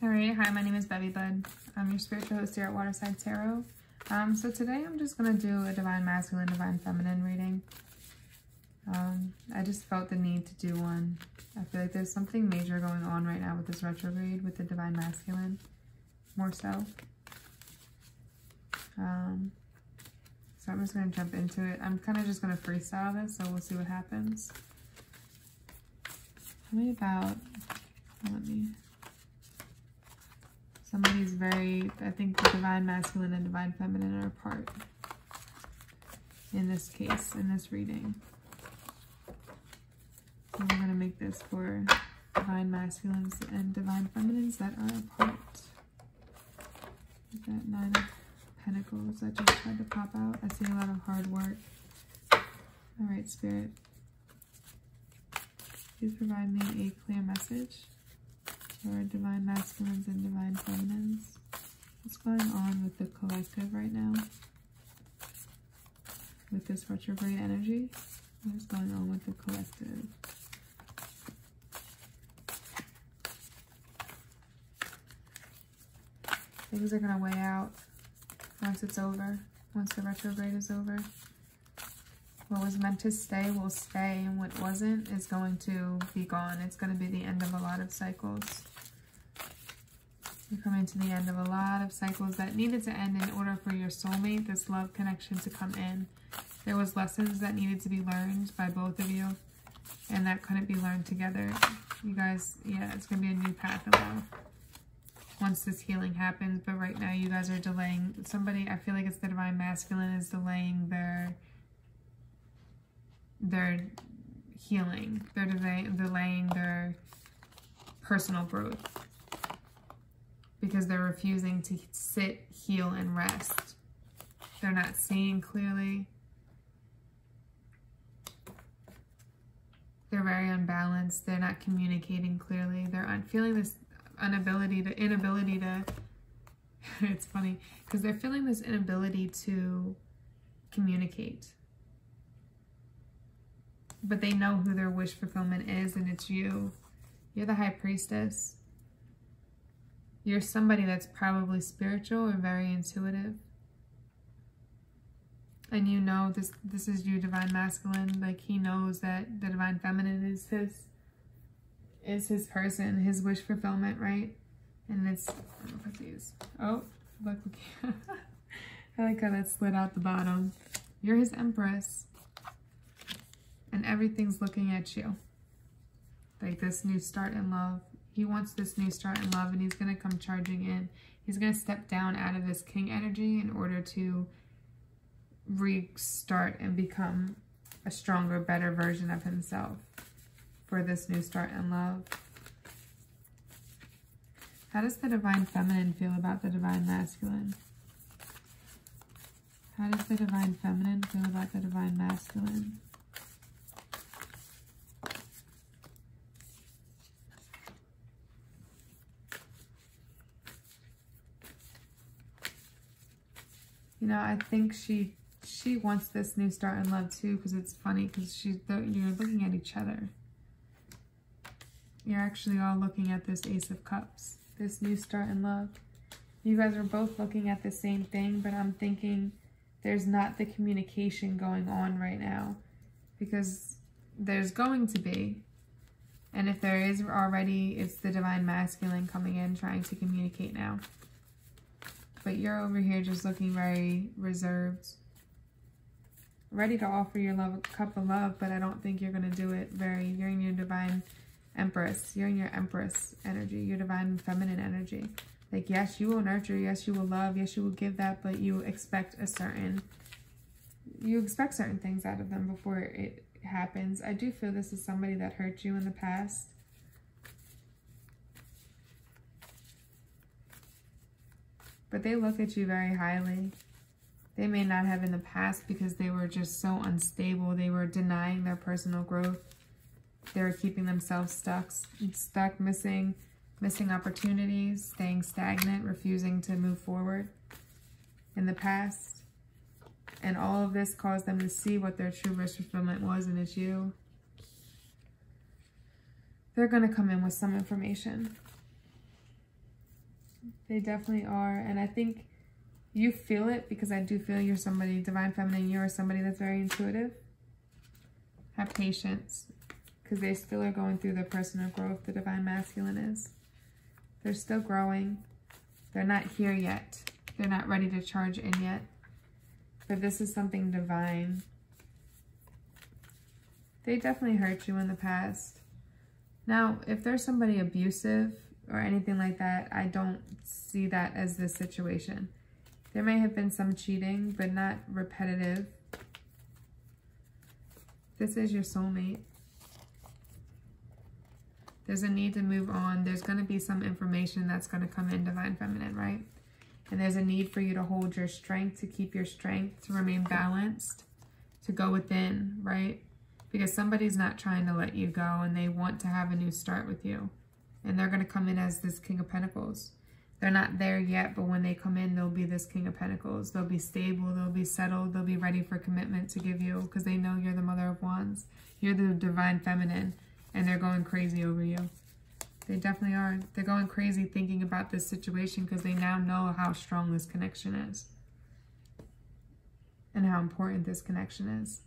Alright, hi, my name is bevybud. I'm your spiritual host here at Waterside Tarot. So today I'm just going to do a Divine Masculine, Divine Feminine reading. I just felt the need to do one. I feel like there's something major going on right now with this retrograde, with the Divine Masculine, more so. So I'm just going to jump into it. I'm kind of just going to freestyle this, so we'll see what happens. Tell me about, somebody's very, I think the Divine Masculine and Divine Feminine are apart in this case, in this reading. So we're going to make this for Divine Masculines and Divine Feminines that are apart. That 9 of Pentacles that just tried to pop out. I see a lot of hard work. Alright, Spirit. Please provide me a clear message for Divine Masculines and Divine Feminines. What's going on with the collective right now? With this retrograde energy? What is going on with the collective? Things are going to weigh out once it's over, once the retrograde is over. What was meant to stay will stay, and what wasn't is going to be gone. It's going to be the end of a lot of cycles. You're coming to the end of a lot of cycles that needed to end in order for your soulmate, this love connection, to come in. There was lessons that needed to be learned by both of you, and that couldn't be learned together. You guys, yeah, it's going to be a new path of love once this healing happens. But right now you guys are delaying. Somebody, I feel like it's the Divine Masculine, is delaying their healing. They're delaying their personal growth because they're refusing to sit, heal, and rest. They're not seeing clearly. They're very unbalanced. They're not communicating clearly. They're feeling this inability to it's funny because they're feeling this inability to communicate. But they know who their wish fulfillment is, and it's you. You're the High Priestess. You're somebody that's probably spiritual or very intuitive. And you know this is you, Divine Masculine. Like, he knows that the Divine Feminine is his person, his wish fulfillment, right? And it's, I don't know if I use, oh, look, I like how that slid out the bottom. You're his Empress. And everything's looking at you. Like this new start in love. He wants this new start in love, and he's going to come charging in. He's going to step down out of this King energy in order to restart and become a stronger, better version of himself for this new start in love. How does the Divine Feminine feel about the Divine Masculine? How does the Divine Feminine feel about the Divine Masculine? You know, I think she wants this new start in love too, because it's funny because you're looking at each other. You're actually all looking at this Ace of Cups, this new start in love. You guys are both looking at the same thing, but I'm thinking there's not the communication going on right now, because there's going to be. And if there is already, it's the Divine Masculine coming in trying to communicate now. But you're over here just looking very reserved, ready to offer your love, a cup of love, but I don't think you're going to do it you're in your Divine Empress. You're in your Empress energy, your Divine Feminine energy. Like, yes, you will nurture, yes, you will love, yes, you will give that, but you expect certain things out of them before it happens. I do feel this is somebody that hurt you in the past. But they look at you very highly. They may not have in the past because they were just so unstable. They were denying their personal growth. They were keeping themselves stuck, missing opportunities, staying stagnant, refusing to move forward in the past. And all of this caused them to see what their true wish fulfillment was, and it's you. They're going to come in with some information. They definitely are. And I think you feel it, because I do feel you're somebody, Divine Feminine, you are somebody that's very intuitive. Have patience, because they still are going through their personal growth. The Divine Masculine is. They're still growing. They're not here yet. They're not ready to charge in yet. But this is something divine. They definitely hurt you in the past. Now, if there's somebody abusive or anything like that, I don't see that as this situation. There may have been some cheating, but not repetitive. This is your soulmate. There's a need to move on. There's going to be some information that's going to come in, Divine Feminine, right? And there's a need for you to hold your strength, to keep your strength, to remain balanced, to go within, right? Because somebody's not trying to let you go, and they want to have a new start with you. And they're going to come in as this King of Pentacles. They're not there yet, but when they come in, they'll be this King of Pentacles. They'll be stable, they'll be settled, they'll be ready for commitment to give you, because they know you're the Mother of Wands. You're the Divine Feminine, and they're going crazy over you. They definitely are. They're going crazy thinking about this situation, because they now know how strong this connection is. And how important this connection is.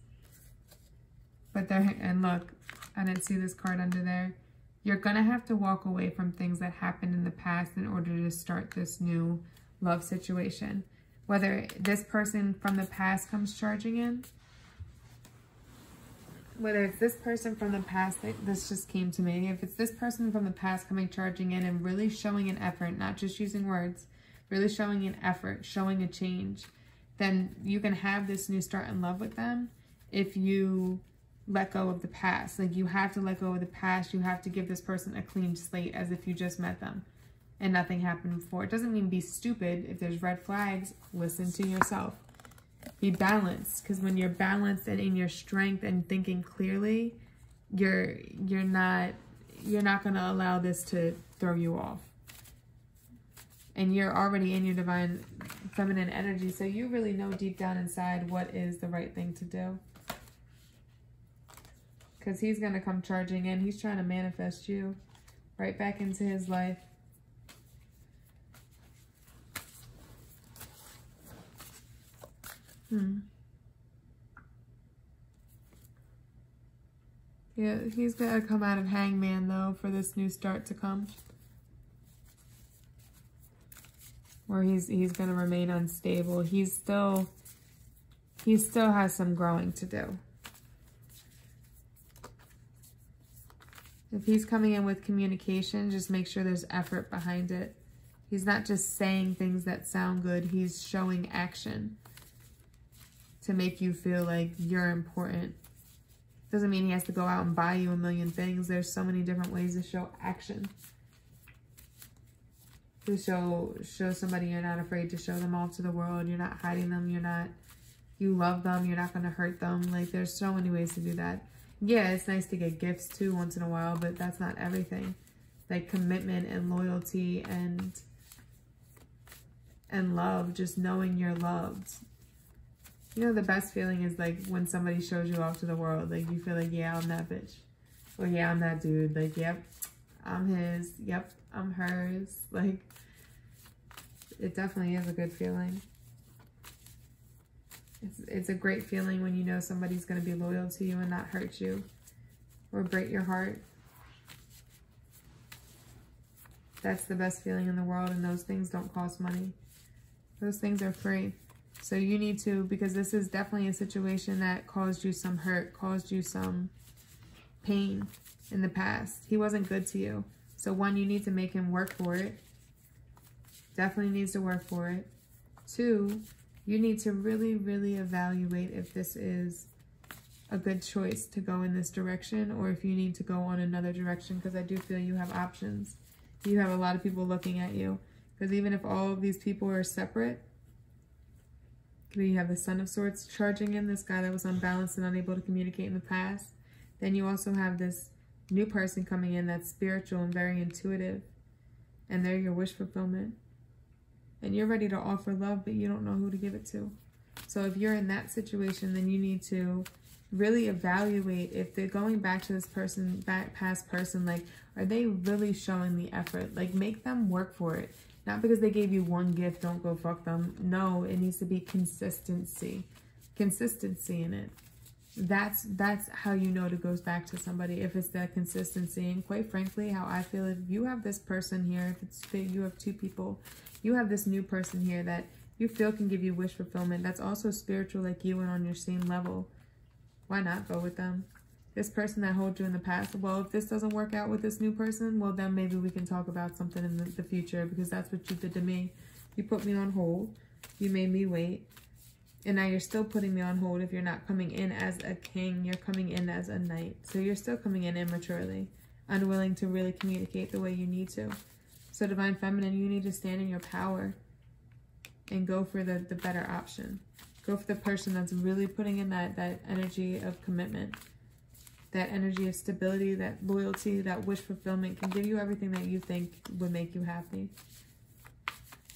But they're, and look, I didn't see this card under there. You're going to have to walk away from things that happened in the past in order to start this new love situation. Whether this person from the past comes charging in, whether it's this person from the past, this just came to me. If it's this person from the past coming charging in and really showing an effort, not just using words, really showing an effort, showing a change, then you can have this new start in love with them if you let go of the past. Like, you have to let go of the past. You have to give this person a clean slate, as if you just met them and nothing happened before. It doesn't mean be stupid. If there's red flags, listen to yourself. Be balanced, because when you're balanced and in your strength and thinking clearly, you're not going to allow this to throw you off. And you're already in your Divine Feminine energy, so you really know deep down inside what is the right thing to do. Because he's going to come charging in. He's trying to manifest you right back into his life. Yeah, he's got to come out of Hangman, though, for this new start to come. Or he's going to remain unstable. He still has some growing to do. If he's coming in with communication, just make sure there's effort behind it. He's not just saying things that sound good. He's showing action to make you feel like you're important. Doesn't mean he has to go out and buy you a million things. There's so many different ways to show action. To show somebody you're not afraid to show them off to the world. You're not hiding them. You love them. You're not going to hurt them. Like, there's so many ways to do that. Yeah, it's nice to get gifts too once in a while, but that's not everything. Like, commitment and loyalty and love, just knowing you're loved. You know, the best feeling is like when somebody shows you off to the world. Like, you feel like, yeah, I'm that bitch. Or yeah, I'm that dude. Like, yep, I'm his. Yep, I'm hers. Like, it definitely is a good feeling. It's a great feeling when you know somebody's going to be loyal to you and not hurt you or break your heart. That's the best feeling in the world, and those things don't cost money. Those things are free. So you need to, because this is definitely a situation that caused you some hurt, caused you some pain in the past. He wasn't good to you. So one, you need to make him work for it. Definitely needs to work for it. Two, you need to really, really evaluate if this is a good choice to go in this direction, or if you need to go on another direction, because I do feel you have options. You have a lot of people looking at you, because even if all of these people are separate, you have the Son of Swords charging in, this guy that was unbalanced and unable to communicate in the past. Then you also have this new person coming in that's spiritual and very intuitive, and they're your wish fulfillment. And you're ready to offer love, but you don't know who to give it to. So if you're in that situation, then you need to really evaluate if they're going back to this person, past person, like, are they really showing the effort? Like, make them work for it. Not because they gave you one gift, don't go fuck them. No, it needs to be consistency. Consistency in it. That's how you know it goes back to somebody, if it's that consistency. And quite frankly, how I feel, if you have this person here, if it's that you have two people, you have this new person here that you feel can give you wish fulfillment, that's also spiritual like you and on your same level. Why not go with them? This person that holds you in the past, well, if this doesn't work out with this new person, well, then maybe we can talk about something in the future, because that's what you did to me. You put me on hold. You made me wait. And now you're still putting me on hold. If you're not coming in as a king, you're coming in as a knight. So you're still coming in immaturely, unwilling to really communicate the way you need to. So Divine Feminine, you need to stand in your power and go for the better option. Go for the person that's really putting in that energy of commitment, that energy of stability, that loyalty, that wish fulfillment, can give you everything that you think would make you happy.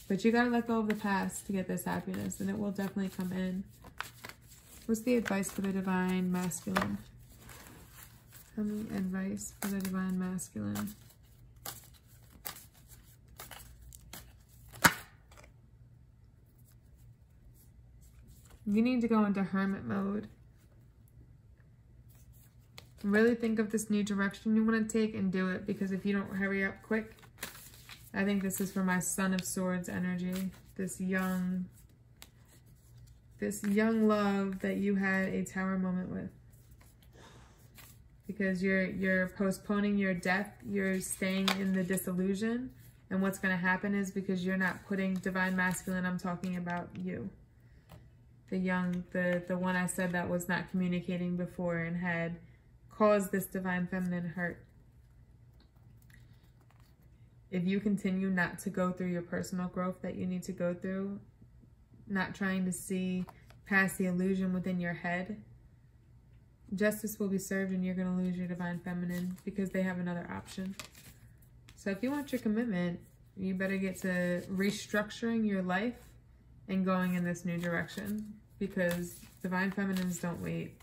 But you gotta let go of the past to get this happiness, and it will definitely come in. What's the advice for the Divine Masculine? Tell me advice for the Divine Masculine. You need to go into hermit mode. Really think of this new direction you want to take and do it, because if you don't hurry up quick, I think this is for my Son of Swords energy. This young love that you had a tower moment with. Because you're postponing your death, you're staying in the disillusion, and what's going to happen is, because you're not putting Divine Masculine, I'm talking about you. The one I said that was not communicating before and had caused this Divine Feminine hurt. If you continue not to go through your personal growth that you need to go through, not trying to see past the illusion within your head, justice will be served and you're going to lose your Divine Feminine, because they have another option. So if you want your commitment, you better get to restructuring your life and going in this new direction, because Divine Feminines don't wait.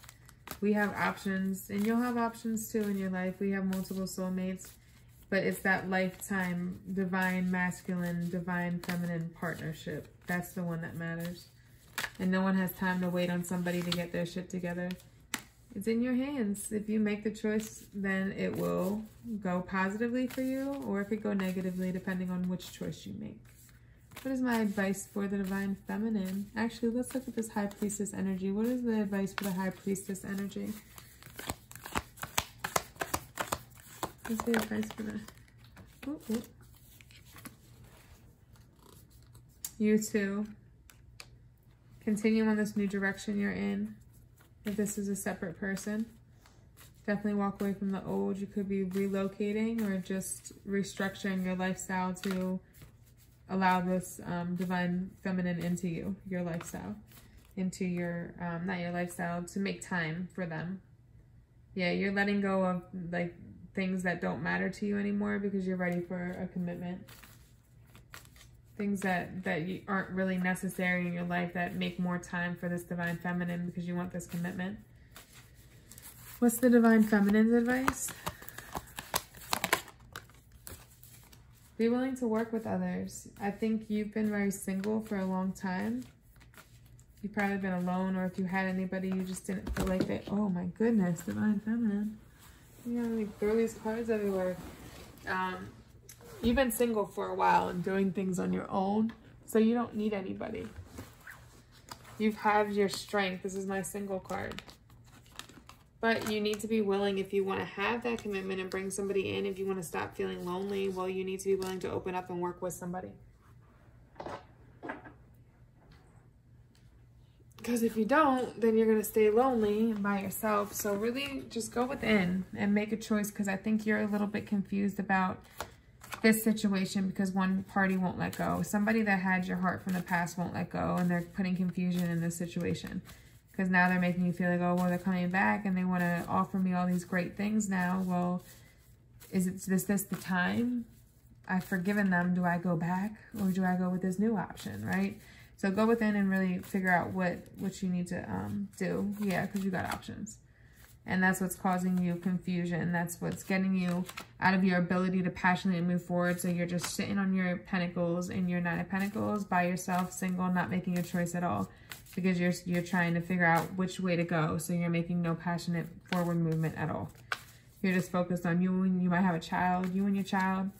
We have options, and you'll have options too in your life. We have multiple soulmates, but it's that lifetime Divine Masculine, Divine Feminine partnership. That's the one that matters. And no one has time to wait on somebody to get their shit together. It's in your hands. If you make the choice, then it will go positively for you, or it could go negatively, depending on which choice you make. What is my advice for the Divine Feminine? Actually, let's look at this High Priestess energy. What is the advice for the High Priestess energy? What's the advice for the... Ooh. You too. Continue on this new direction you're in. If this is a separate person, definitely walk away from the old. You could be relocating or just restructuring your lifestyle to allow this Divine Feminine into you, your lifestyle, into your, not your lifestyle, to make time for them. Yeah, you're letting go of like things that don't matter to you anymore, because you're ready for a commitment. Things that aren't really necessary in your life, that make more time for this Divine Feminine, because you want this commitment. What's the Divine Feminine's advice? Be willing to work with others. I think you've been very single for a long time. You've probably been alone, or if you had anybody, you just didn't feel like they... Oh my goodness, Divine Feminine. You gotta like throw these cards everywhere. You've been single for a while and doing things on your own, so you don't need anybody. You've had your strength. This is my single card. But you need to be willing, if you want to have that commitment and bring somebody in, if you want to stop feeling lonely, well, you need to be willing to open up and work with somebody. Because if you don't, then you're going to stay lonely by yourself. So really just go within and make a choice, because I think you're a little bit confused about this situation, because one party won't let go. Somebody that had your heart from the past won't let go, and they're putting confusion in this situation. Because now they're making you feel like, oh, well, they're coming back and they want to offer me all these great things now. Well, is this the time? I've forgiven them. Do I go back, or do I go with this new option, right? So go within and really figure out what you need to do. Yeah, because you got options. And that's what's causing you confusion. That's what's getting you out of your ability to passionately move forward. So you're just sitting on your pentacles and your 9 of Pentacles by yourself, single, not making a choice at all. Because you're trying to figure out which way to go. So you're making no passionate forward movement at all. You're just focused on you, and you might have a child. You and your child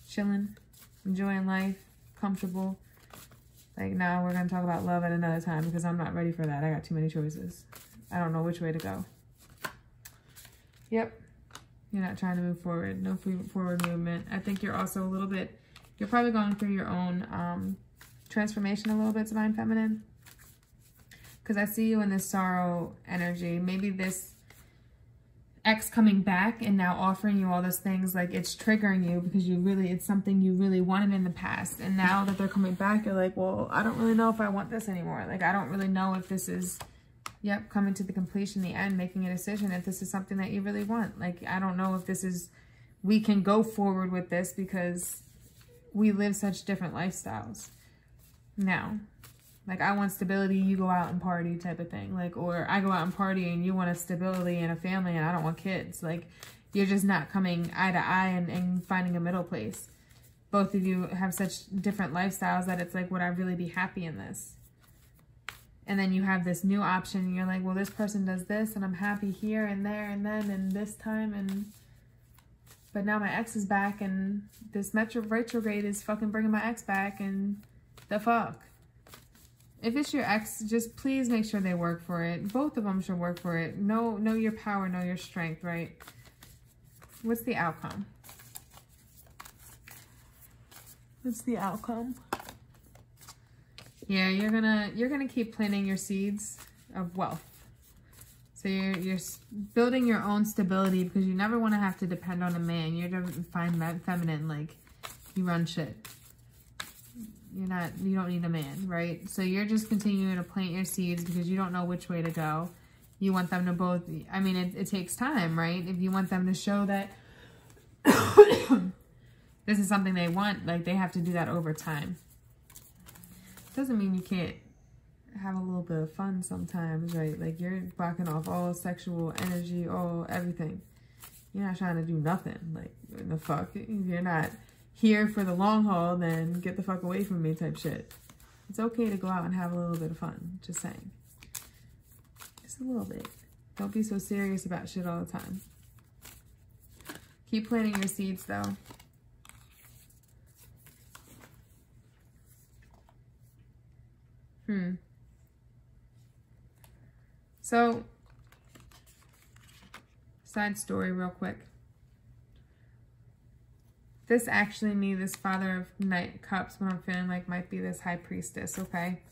chilling, enjoying life, comfortable. Like, now we're going to talk about love at another time because I'm not ready for that. I got too many choices. I don't know which way to go. Yep. You're not trying to move forward. No forward movement. I think you're also a little bit, you're probably going through your own transformation a little bit, Divine Feminine. Because I see you in this sorrow energy. Maybe this ex coming back and now offering you all those things, like it's triggering you because it's something you really wanted in the past. And now that they're coming back, you're like, well, I don't really know if I want this anymore. Like, I don't really know if this is, yep, coming to the completion, the end, making a decision, if this is something that you really want. Like, I don't know if this is, we can go forward with this because we live such different lifestyles now. Like, I want stability, you go out and party type of thing. Like, or I go out and party and you want a stability and a family and I don't want kids. Like, you're just not coming eye to eye and finding a middle place. Both of you have such different lifestyles that it's like, would I really be happy in this? And then you have this new option and you're like, well, this person does this and I'm happy here and there and then and this time. But now my ex is back and this retrograde is fucking bringing my ex back and the fuck. If it's your ex, just please make sure they work for it. Both of them should work for it. Know your power, know your strength, right? What's the outcome? What's the outcome? Yeah, you're gonna keep planting your seeds of wealth. So you're building your own stability because you never want to have to depend on a man. You're divine feminine, like you run shit. You don't need a man, right? So you're just continuing to plant your seeds because you don't know which way to go. You want them to both, I mean, it takes time, right? If you want them to show that this is something they want, like they have to do that over time. Doesn't mean you can't have a little bit of fun sometimes, right? Like you're blocking off all sexual energy, all everything. You're not trying to do nothing. Like, the fuck? If you're not here for the long haul, then get the fuck away from me type shit. It's okay to go out and have a little bit of fun. Just saying. Just a little bit. Don't be so serious about shit all the time. Keep planting your seeds, though. So, side story real quick. This actually this Father of Knight Cups, what I'm feeling like might be this High Priestess, okay?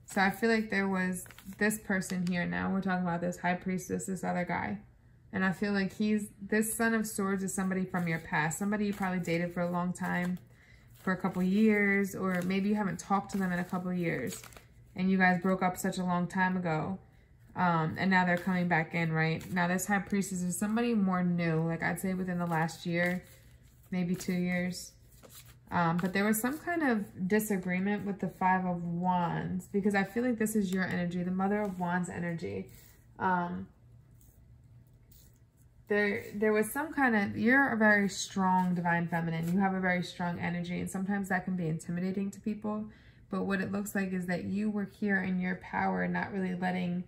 So I feel like there was this person here now. We're talking about this High Priestess, this other guy. And I feel like this Son of Swords is somebody from your past. Somebody you probably dated for a long time, for a couple years, or maybe you haven't talked to them in a couple years. And you guys broke up such a long time ago. And now they're coming back in, right? Now this High Priestess is somebody more new. Like I'd say within the last year, maybe 2 years. But there was some kind of disagreement with the 5 of Wands. Because I feel like this is your energy. The Mother of Wands energy. There was some kind of, you're a very strong Divine Feminine. You have a very strong energy. And sometimes that can be intimidating to people. But what it looks like is that you were here in your power, not really letting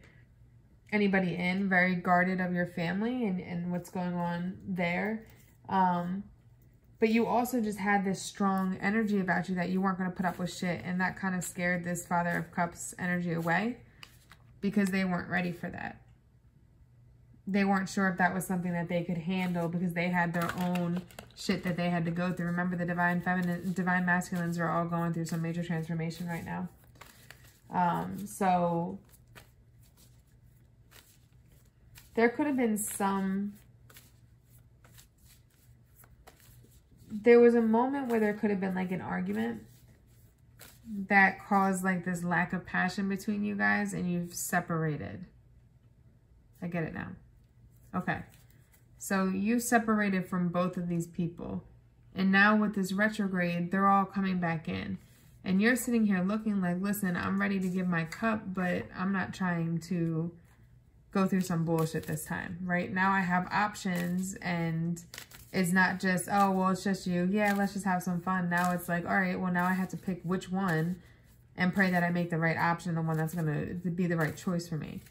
anybody in, very guarded of your family and what's going on there. But you also just had this strong energy about you that you weren't going to put up with shit. And that kind of scared this Father of Cups energy away because they weren't ready for that. They weren't sure if that was something that they could handle because they had their own shit that they had to go through. Remember, the Divine Feminine, Divine Masculines are all going through some major transformation right now. So there could have been there was a moment where there could have been like an argument that caused like this lack of passion between you guys and you've separated. I get it now. Okay. So you separated from both of these people. And now with this retrograde, they're all coming back in. And you're sitting here looking like, listen, I'm ready to give my cup, but I'm not trying to go through some bullshit this time. Right now I have options, and it's not just, oh, well, it's just you. Yeah, let's just have some fun. Now it's like, all right, well, now I have to pick which one and pray that I make the right option, the one that's going to be the right choice for me,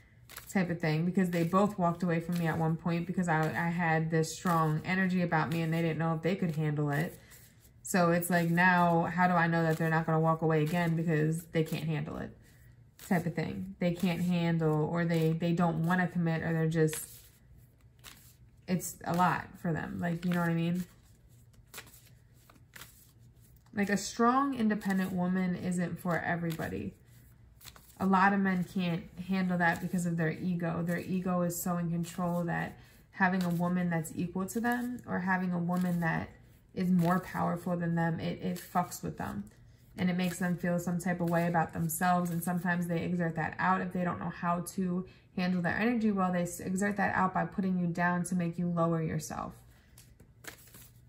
type of thing. Because they both walked away from me at one point because I had this strong energy about me and they didn't know if they could handle it. So it's like, now, how do I know that they're not going to walk away again because they can't handle it, type of thing. They can't handle, or they don't want to commit, or they're just, it's a lot for them. Like, you know what I mean? Like, a strong, independent woman isn't for everybody. A lot of men can't handle that because of their ego. Their ego is so in control that having a woman that's equal to them, or having a woman that is more powerful than them, it fucks with them. And it makes them feel some type of way about themselves. And sometimes they exert that out if they don't know how to handle their energy well. They exert that out by putting you down to make you lower yourself.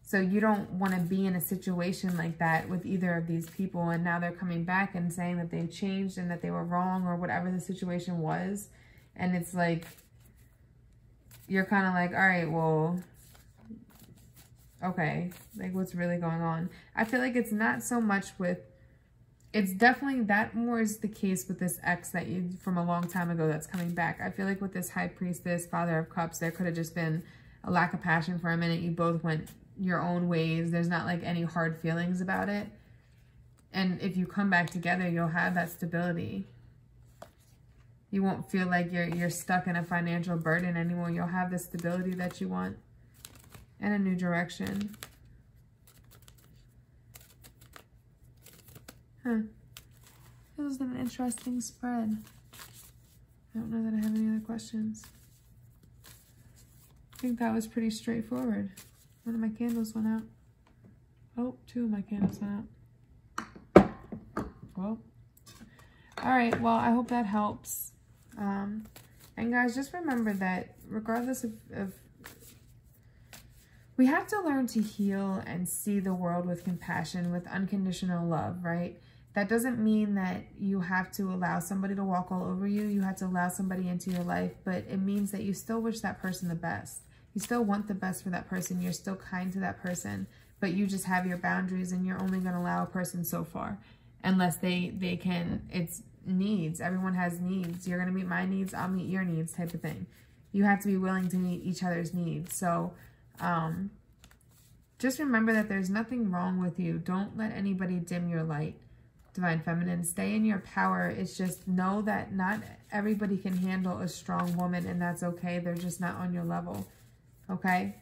So you don't want to be in a situation like that with either of these people. And now they're coming back and saying that they've changed and that they were wrong, or whatever the situation was. And it's like, you're kind of like, all right, well, okay, like, what's really going on? I feel like it's not so much with, it's definitely, that more is the case with this ex that you, from a long time ago, that's coming back. I feel like with this High Priestess, Father of Cups, there could have just been a lack of passion for a minute. You both went your own ways. There's not like any hard feelings about it. And if you come back together, you'll have that stability. You won't feel like you're stuck in a financial burden anymore. You'll have the stability that you want and a new direction. Huh. This was an interesting spread. I don't know that I have any other questions. I think that was pretty straightforward. One of my candles went out. Oh, two of my candles went out. Well, all right. Well, I hope that helps. And guys, just remember that regardless of we have to learn to heal and see the world with compassion, with unconditional love, right? That doesn't mean that you have to allow somebody to walk all over you. You have to allow somebody into your life, but it means that you still wish that person the best. You still want the best for that person. You're still kind to that person, but you just have your boundaries, and you're only going to allow a person so far unless they can, it's needs. Everyone has needs. You're going to meet my needs, I'll meet your needs, type of thing. You have to be willing to meet each other's needs. So just remember that there's nothing wrong with you. Don't let anybody dim your light, Divine Feminine. Stay in your power. It's just, know that not everybody can handle a strong woman, and that's okay. They're just not on your level. Okay?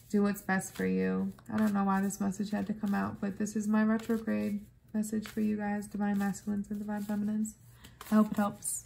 Do what's best for you. I don't know why this message had to come out, but this is my retrograde message for you guys, Divine Masculines and Divine Feminines. I hope it helps.